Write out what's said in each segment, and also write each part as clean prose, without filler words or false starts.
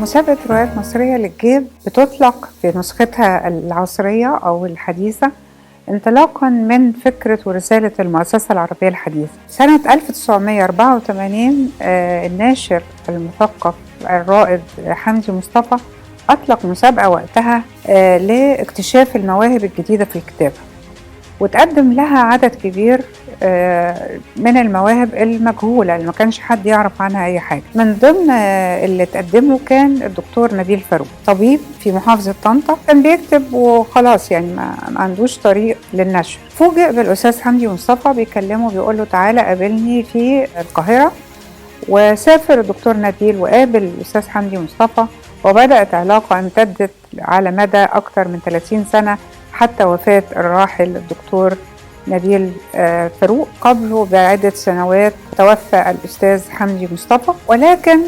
مسابقة روايات مصرية للجيب بتطلق في نسختها العصرية أو الحديثة انطلاقا من فكرة ورسالة المؤسسة العربية الحديثة. سنة 1984 الناشر المثقف الرائد حمدي مصطفى أطلق مسابقة وقتها لاكتشاف المواهب الجديدة في الكتابة، وتقدم لها عدد كبير من المواهب المجهولة اللي ما كانش حد يعرف عنها أي حاجة. من ضمن اللي تقدمه كان الدكتور نبيل فاروق، طبيب في محافظة طنطا، كان بيكتب وخلاص يعني ما عندوش طريق للنشر. فوجئ بالأستاذ حمدي مصطفى بيكلمه بيقول له تعالى قابلني في القاهرة، وسافر الدكتور نبيل وقابل الأستاذ حمدي مصطفى، وبدأت علاقة امتدت على مدى أكثر من 30 سنة حتى وفاة الراحل الدكتور نبيل فاروق. قبله بعدة سنوات توفى الأستاذ حمدي مصطفى، ولكن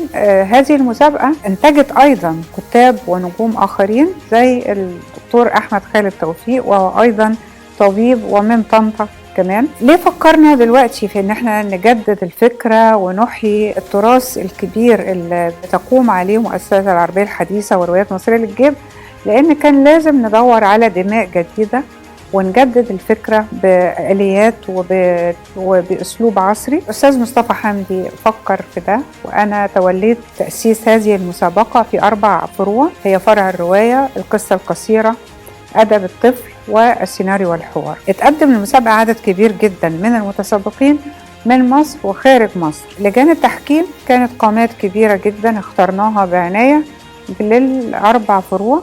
هذه المسابقة انتجت أيضا كتاب ونجوم آخرين زي الدكتور أحمد خالد توفيق، وهو أيضا طبيب ومن طنطا كمان. ليه فكرنا دلوقتي في ان احنا نجدد الفكرة ونحيي التراث الكبير اللي بتقوم عليه مؤسسة العربية الحديثة وروايات مصرية للجيب؟ لان كان لازم ندور على دماء جديدة ونجدد الفكرة بآليات وبأسلوب عصري. الأستاذ مصطفى حمدي فكر في ده، وأنا توليت تأسيس هذه المسابقة في 4 فروع، هي فرع الرواية، القصة القصيرة، أدب الطفل، والسيناريو والحوار. اتقدم للمسابقة عدد كبير جدا من المتسابقين من مصر وخارج مصر. لجان التحكيم كانت قامات كبيرة جدا اخترناها بعناية لل4 فروع،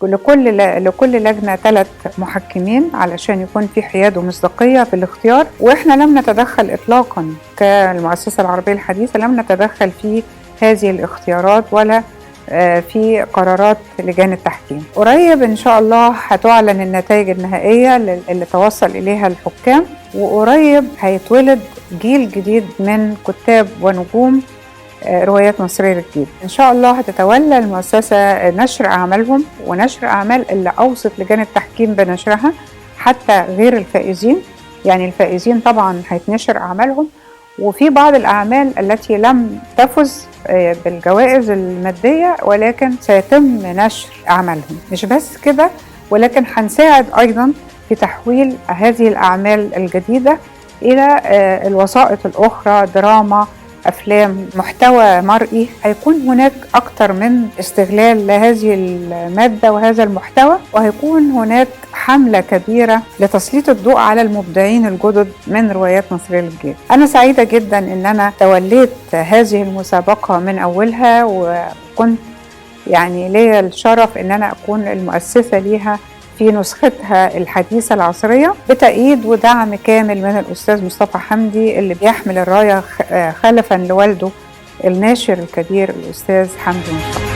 لكل لجنة 3 محكمين علشان يكون في حياد ومصداقية في الاختيار. واحنا لم نتدخل اطلاقا كالمؤسسة العربية الحديثة، لم نتدخل في هذه الاختيارات ولا في قرارات لجان التحكيم. قريب ان شاء الله هتعلن النتائج النهائية اللي توصل اليها الحكام، وقريب هيتولد جيل جديد من كتاب ونجوم روايات مصرية للجيب. ان شاء الله هتتولى المؤسسة نشر اعمالهم ونشر اعمال اللي اوصت لجان التحكيم بنشرها حتى غير الفائزين. يعني الفائزين طبعا هيتنشر اعمالهم، وفي بعض الأعمال التي لم تفز بالجوائز المادية ولكن سيتم نشر أعمالهم. مش بس كده، ولكن هنساعد أيضا في تحويل هذه الأعمال الجديدة إلى الوسائط الأخرى، دراما، أفلام، محتوى مرئي. هيكون هناك أكتر من استغلال لهذه المادة وهذا المحتوى، وهيكون هناك حملة كبيرة لتسليط الضوء على المبدعين الجدد من روايات مصرية للجيب. أنا سعيدة جدا إن أنا توليت هذه المسابقة من أولها، وكنت يعني ليا الشرف إن أنا أكون المؤسسة ليها في نسختها الحديثة العصرية، بتأييد ودعم كامل من الأستاذ مصطفى حمدي اللي بيحمل الراية خلفا لوالده الناشر الكبير الأستاذ حمدي مصطفى.